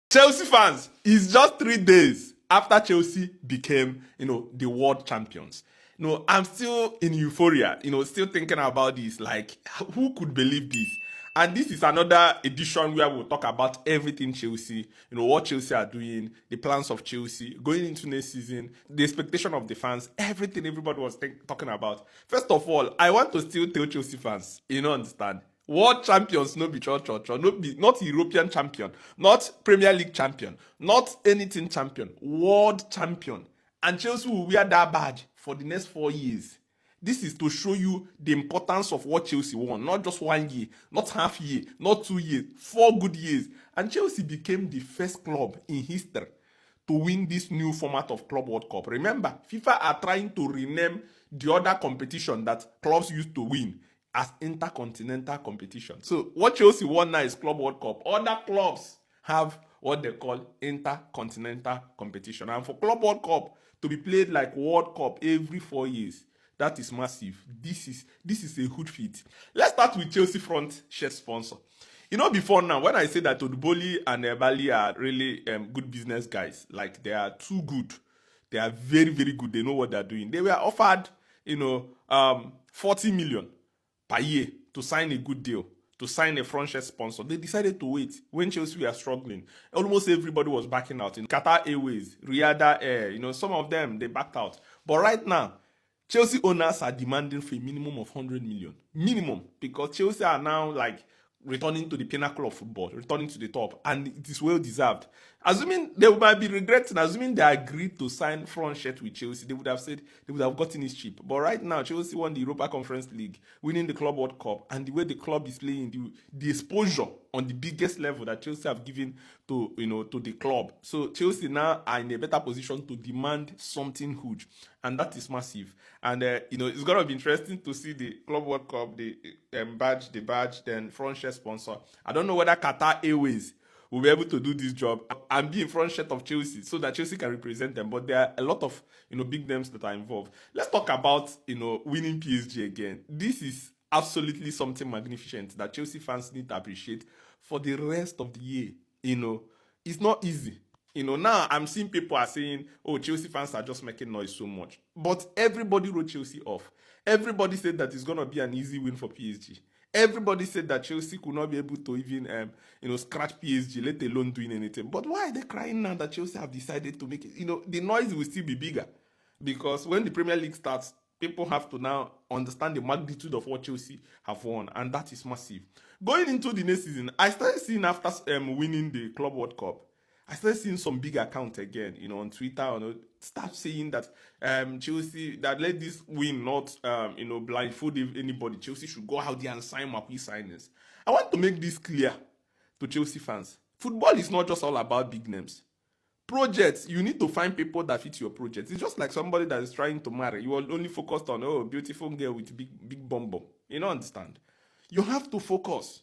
Chelsea fans, it's just 3 days after Chelsea became, the world champions. I'm still in euphoria, still thinking about this. Like, who could believe this? And this is another edition where we'll talk about everything Chelsea, what Chelsea are doing, the plans of Chelsea, going into next season, the expectation of the fans, everything everybody was talking about. First of all, I want to still tell Chelsea fans, understand? World champions, no be not European champion, not Premier League champion, not anything champion, world champion. And Chelsea will wear that badge for the next 4 years. This is to show you the importance of what Chelsea won. Not just 1 year, not half year, not 2 years, 4 good years. And Chelsea became the first club in history to win this new format of Club World Cup. Remember, FIFA are trying to rename the other competition that clubs used to win as intercontinental competition. So what Chelsea won now is Club World Cup. Other clubs have what they call intercontinental competition. And for Club World Cup to be played like World Cup every 4 years, that is massive. This is a huge feat. Let's start with Chelsea front shirt sponsor. Before now, when I say that Oduboli and Bali are really good business guys, like they are too good. They are very, very good. They know what they're doing. They were offered, 40 million per year to sign a good deal, to sign a front shirt sponsor. They decided to wait when Chelsea were struggling. Almost everybody was backing out. In Qatar Airways, Riyadh Air, some of them, they backed out. But right now, Chelsea owners are demanding for a minimum of 100 million. Minimum. Because Chelsea are now like returning to the pinnacle of football, returning to the top, and it is well deserved. Assuming they might be regretting, assuming they agreed to sign front shirt with Chelsea, they would have said they would have gotten it cheap. But right now, Chelsea won the Europa Conference League, winning the Club World Cup, and the way the club is playing, the exposure on the biggest level that Chelsea have given to to the club. So Chelsea now are in a better position to demand something huge, and that is massive. And it's gonna be interesting to see the Club World Cup, the badge, then front shirt sponsor. I don't know whether Qatar Airways will be able to do this job and be in front shirt of Chelsea so that Chelsea can represent them. But there are a lot of big names that are involved. Let's talk about winning PSG again. This is absolutely something magnificent that Chelsea fans need to appreciate for the rest of the year. It's not easy. Now I'm seeing people are saying, oh, Chelsea fans are just making noise so much. But everybody wrote Chelsea off. Everybody said that it's going to be an easy win for PSG. Everybody said that Chelsea could not be able to even, scratch PSG, let alone doing anything. But why are they crying now that Chelsea have decided to make it? The noise will still be bigger. Because when the Premier League starts, people have to now understand the magnitude of what Chelsea have won. And that is massive. Going into the next season, I started seeing after winning the Club World Cup, I started seeing some big accounts again, on Twitter, start saying that Chelsea, that let this win not, blindfold anybody. Chelsea should go out there and sign Marquis signings. I want to make this clear to Chelsea fans. Football is not just all about big names. Projects, you need to find people that fit your project. It's just like somebody that is trying to marry. You are only focused on, beautiful girl with big bum bum. You don't understand. You have to focus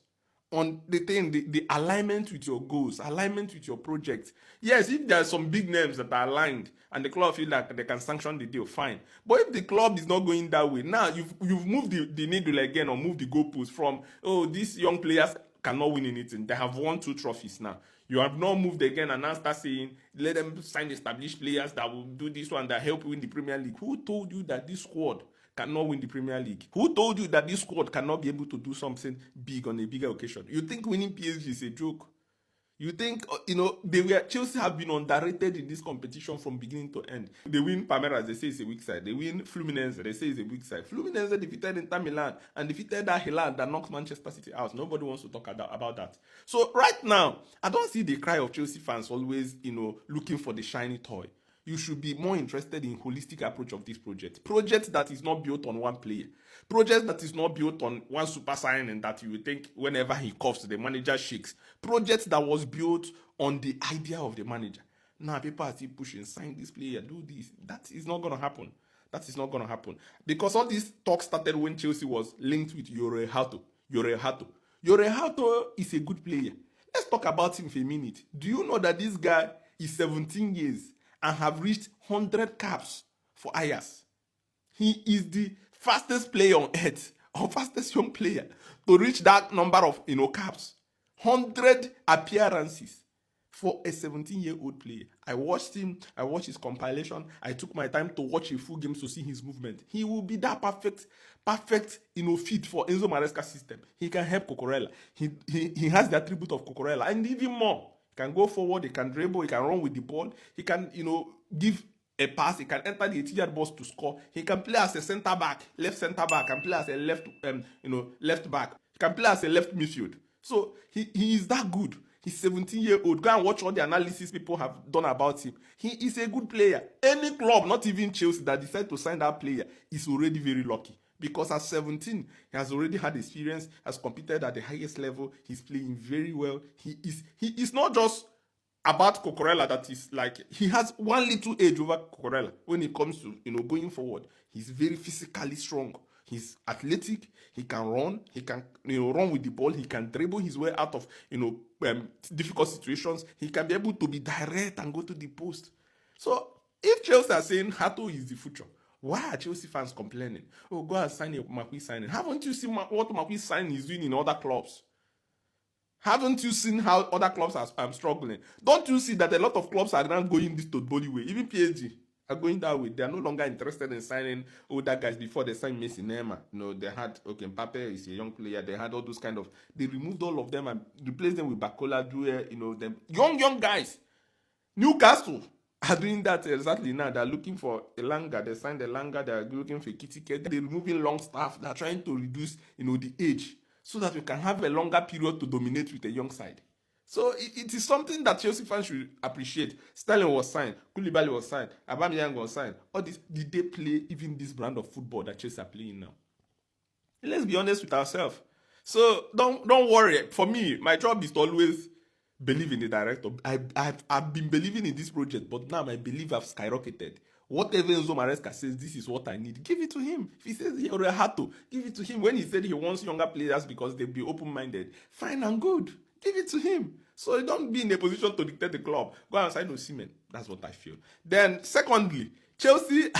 on the thing, the alignment with your goals, alignment with your project. Yes, if there are some big names that are aligned and the club feel like they can sanction the deal, fine. But if the club is not going that way, now you've moved the needle again, or moved the goalpost from, these young players cannot win anything. They have won 2 trophies now. You have not moved again and now start saying, let them sign established players that will do this one, that help win the Premier League. Who told you that this squad cannot win the Premier League? Who told you that this squad cannot be able to do something big on a bigger occasion? You think winning PSG is a joke? You think, Chelsea have been underrated in this competition from beginning to end. They win Palmeiras, they say it's a weak side. They win Fluminense, they say it's a weak side. Fluminense defeated Inter Milan and defeated that Hilal that knocked Manchester City out. Nobody wants to talk about that. So right now, I don't see the cry of Chelsea fans always, looking for the shiny toy. You should be more interested in holistic approach of this project. Project that is not built on one player. Project that is not built on one super signing that you would think whenever he coughs, the manager shakes. Project that was built on the idea of the manager. Now people are still pushing, sign this player, do this. That is not going to happen. That is not going to happen. Because all this talk started when Chelsea was linked with Jorato. Jorato is a good player. Let's talk about him for a minute. Do you know that this guy is 17 years and have reached 100 caps for Ajax? He is the fastest player on earth, or fastest young player to reach that number of caps. 100 appearances for a 17-year-old player. I watched him, I watched his compilation, I took my time to watch a full game to see his movement. He will be that perfect, fit for Enzo Maresca's system. He can help Cucurella. He has the attribute of Cucurella, and even more. He can go forward, he can dribble, he can run with the ball, he can, give a pass, he can enter the 18-yard box to score. He can play as a center back, left center back, can play as a left back. He can play as a left midfield. So he is that good. He's 17-year-old. Go and watch all the analysis people have done about him. He is a good player. Any club, not even Chelsea, that decide to sign that player is already very lucky. Because at 17, he has already had experience, has competed at the highest level. He's playing very well. He is not just about Cucurella, that is like, he has one little edge over Cucurella when it comes to going forward. He's very physically strong. He's athletic. He can run. He can run with the ball. He can dribble his way out of difficult situations. He can be able to be direct and go to the post. So if Chelsea are saying Hato is the future, why are Chelsea fans complaining? Oh, go and sign a Marquis signing. Haven't you seen what Marquis signing is doing in other clubs? Haven't you seen how other clubs are struggling? Don't you see that a lot of clubs are now going this Totboli way? Even PSG are going that way. They are no longer interested in signing older guys before they signed Messi, Neymar. They had, Mbappe is a young player. They had all those they removed all of them and replaced them with Bakola, Due, them young guys. Newcastle are doing that exactly now. They're looking for Elanga. They signed Elanga. They're looking for Kitike. They're removing long staff. They're trying to reduce, the age so that we can have a longer period to dominate with a young side. So it is something that Chelsea fans should appreciate. Sterling was signed. Koulibaly was signed. Aubameyang was signed. All this, did they play even this brand of football that Chelsea are playing now? Let's be honest with ourselves. So don't worry. For me, my job is to always believe in the director. I've been believing in this project, but now my belief have skyrocketed. Whatever Enzo Maresca says, this is what I need, give it to him. If he says you're a Hato, give it to him. When he said he wants younger players because they'll be open-minded, fine and good. Give it to him. So you don't be in a position to dictate the club. Go and sign Osimhen. That's what I feel. Then, secondly, Chelsea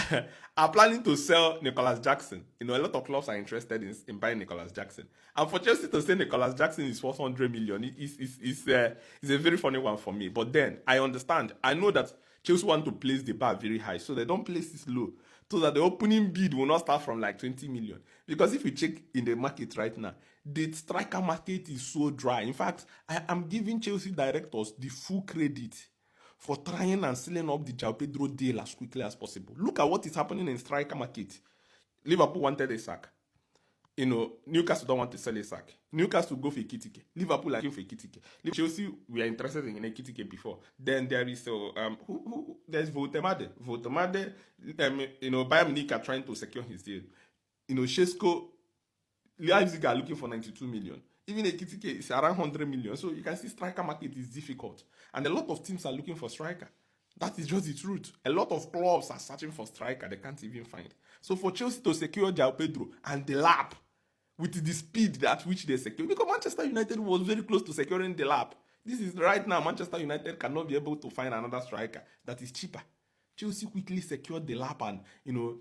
are planning to sell Nicholas Jackson. A lot of clubs are interested in buying Nicholas Jackson. And for Chelsea to say Nicholas Jackson is worth 100 million is a very funny one for me. But then, I understand. I know that Chelsea want to place the bar very high, so they don't place this low, so that the opening bid will not start from like 20 million. Because if you check in the market right now, the striker market is so dry. In fact, I am giving Chelsea directors the full credit for trying and sealing up the João Pedro deal as quickly as possible. Look at what is happening in striker market. Liverpool wanted a sack. Newcastle don't want to sell a sack. Newcastle go for Kitike. Liverpool are going for Kitike. Chelsea, we are interested in a Kitike before. Then there is there's Votemade. Bayern Munich are trying to secure his deal. Shesko, Leipzig are looking for 92 million. Even a Kitike is around 100 million. So you can see striker market is difficult. And a lot of teams are looking for striker. That is just the truth. A lot of clubs are searching for striker they can't even find. So for Chelsea to secure João Pedro and the lap with the speed at which they secure, because Manchester United was very close to securing the lap. This is right now, Manchester United cannot be able to find another striker that is cheaper. Chelsea quickly secured the lap and,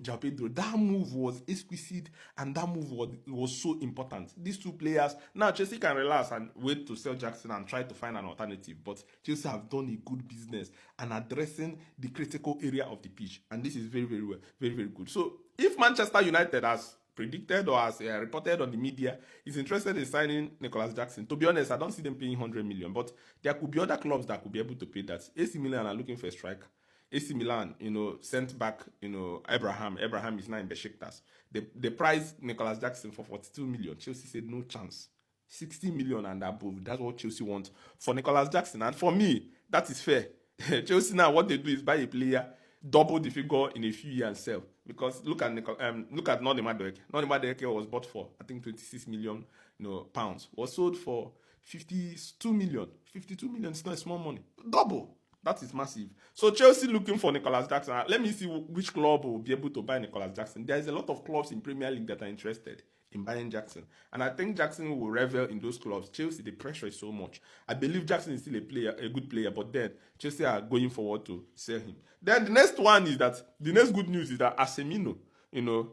João Pedro. That move was exquisite and that move was so important. These two players, now Chelsea can relax and wait to sell Jackson and try to find an alternative. But Chelsea have done a good business and addressing the critical area of the pitch. And this is very, very well, very, very good. So if Manchester United has predicted or as reported on the media is interested in signing Nicholas Jackson, to be honest, I don't see them paying 100 million. But there could be other clubs that could be able to pay that. AC Milan are looking for a striker. AC Milan, sent back, Abraham. Abraham is now in Besiktas. They priced Nicholas Jackson for 42 million. Chelsea said no chance. 60 million and above. That's what Chelsea wants for Nicholas Jackson. And for me, that is fair. Chelsea now, what they do is buy a player, double the figure in a few years and sell. Because look at Noni Madueke. Noni Madueke was bought for, I think, 26 million pounds. Was sold for 52 million. 52 million is not small money. Double. That is massive. So Chelsea looking for Nicholas Jackson. Let me see which club will be able to buy Nicholas Jackson. There is a lot of clubs in Premier League that are interested in buying Jackson. And I think Jackson will revel in those clubs. Chelsea, the pressure is so much. I believe Jackson is still a good player, but then Chelsea are going forward to sell him. Then the next good news is that Asemino,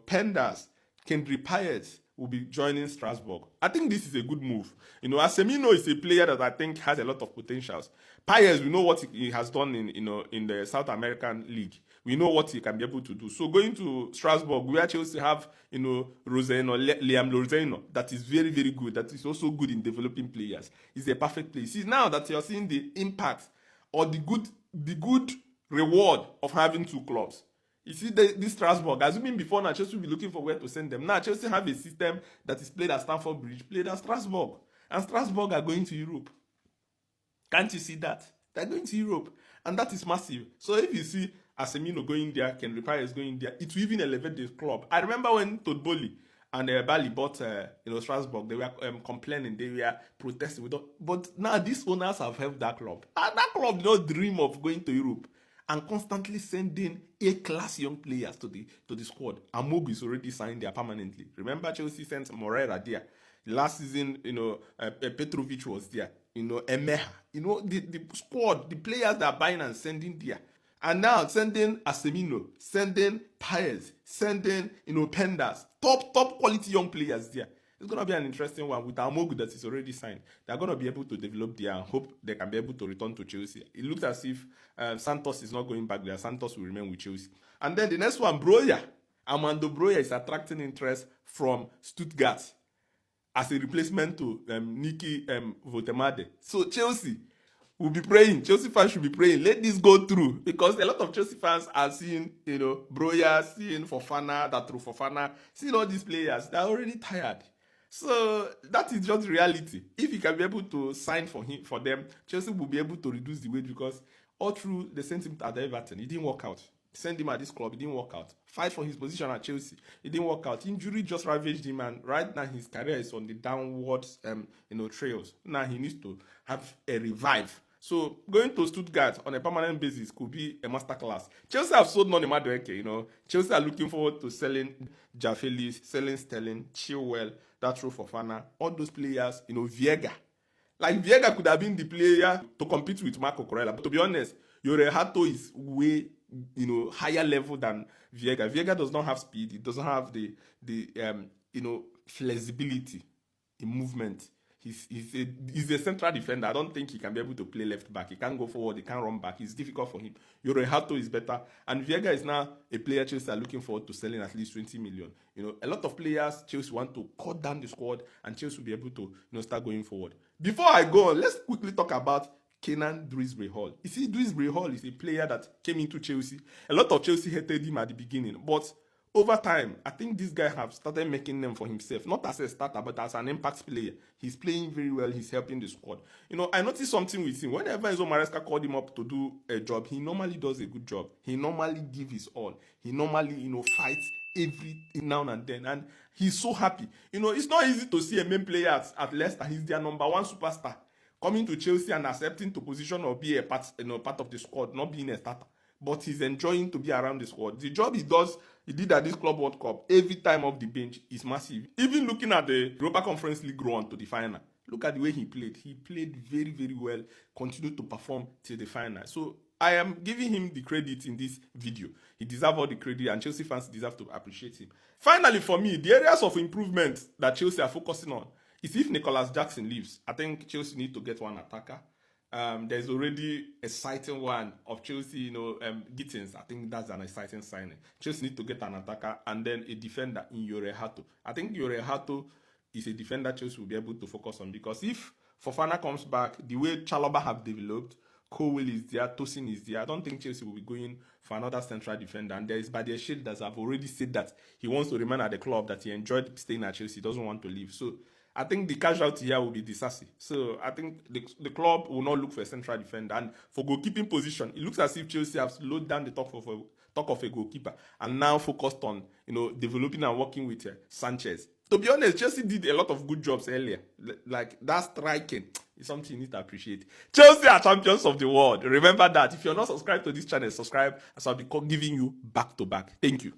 Penders, Kendrick Payet, will be joining Strasbourg. I think this is a good move. You know, Asemino is a player that I think has a lot of potentials. Paez, we know what he has done in the South American League. We know what he can be able to do. So going to Strasbourg, we actually have, Liam Roseno, that is very, very good. That is also good in developing players. He's a perfect player. See, now that you're seeing the impact or the good reward of having two clubs. You see, this Strasbourg, assuming before now Chelsea will be looking for where to send them. Now Chelsea have a system that is played at Stamford Bridge, played at Strasbourg. And Strasbourg are going to Europe. Can't you see that? They're going to Europe. And that is massive. So if you see Asemino going there, Ken Repair is going there, it will even elevate the club. I remember when Todd Bowley and Bali bought Strasbourg, they were complaining, they were protesting. But now these owners have helped that club. And that club did not dream of going to Europe and constantly sending A-class young players to the squad. Amogu is already signed there permanently. Remember Chelsea sent Moreira there. Last season, Petrovic was there. Emeha. The squad, the players that are buying and sending there. And now sending Asemino, sending Paez, sending, Pendas. Top quality young players there. It's going to be an interesting one with Amogu that is already signed. They're going to be able to develop there and hope they can be able to return to Chelsea. It looks as if Santos is not going back there. Santos will remain with Chelsea. And then the next one, Broja. Armando Broja is attracting interest from Stuttgart as a replacement to Niki Votemade. So Chelsea will be praying. Chelsea fans should be praying. Let this go through, because a lot of Chelsea fans are seeing, Broja, seeing Fofana, Fofana, seeing all these players. They're already tired. So that is just reality. If he can be able to sign for them, Chelsea will be able to reduce the wage, because all through the sent him at Everton, it didn't work out. Send him at this club, it didn't work out. Fight for his position at Chelsea, it didn't work out. Injury just ravaged him, and right now his career is on the downwards, trails. Now he needs to have a revive. So going to Stuttgart on a permanent basis could be a masterclass. Chelsea have sold Noni Madueke, Chelsea are looking forward to selling Jaffelis, selling Sterling, Chilwell, that's true for Fofana, all those players, Viega. Like Viega could have been the player to compete with Marco Corella. But to be honest, Jorato is way, higher level than Viega. Viega does not have speed. It doesn't have the flexibility in movement. He's a central defender. I don't think he can be able to play left back. He can't go forward. He can't run back. It's difficult for him. Hato is better. And Viega is now a player Chelsea are looking forward to selling at least 20 million. A lot of players Chelsea want to cut down the squad, and Chelsea will be able to start going forward. Before I go on, let's quickly talk about Kenan Drisbury-Hall. You see, Drisbury-Hall is a player that came into Chelsea. A lot of Chelsea hated him at the beginning, but over time, I think this guy has started making them for himself, not as a starter, but as an impact player. He's playing very well. He's helping the squad. I noticed something with him. Whenever Enzo Maresca called him up to do a job, he normally does a good job. He normally gives his all. He normally, fights every now and then, and he's so happy. It's not easy to see a main player at Leicester. He's their number one superstar, coming to Chelsea and accepting to position or be a part of the squad, not being a starter. But he's enjoying to be around the squad. The job he did at this Club World Cup, every time off the bench, is massive. Even looking at the Europa Conference League run to the final, look at the way he played. He played very, very well, continued to perform till the final. So I am giving him the credit in this video. He deserves all the credit, and Chelsea fans deserve to appreciate him. Finally, for me, the areas of improvement that Chelsea are focusing on is if Nicholas Jackson leaves. I think Chelsea need to get one attacker. There's already a exciting one of Chelsea, Gittins. I think that's an exciting signing. Chelsea need to get an attacker and then a defender in Jorato. I think Jorato is a defender Chelsea will be able to focus on, because if Fofana comes back, the way Chalobah have developed, Cowell is there, Tosin is there, I don't think Chelsea will be going for another central defender. And there is Badiashile that have already said that he wants to remain at the club, that he enjoyed staying at Chelsea, doesn't want to leave. So I think the casualty here will be Disasi. So I think the club will not look for a central defender. And for goalkeeping position, it looks as if Chelsea have slowed down the talk of a goalkeeper and now focused on developing and working with Sanchez. To be honest, Chelsea did a lot of good jobs earlier. Like that striking is something you need to appreciate. Chelsea are champions of the world. Remember that. If you're not subscribed to this channel, subscribe, as I'll be giving you back to back. Thank you.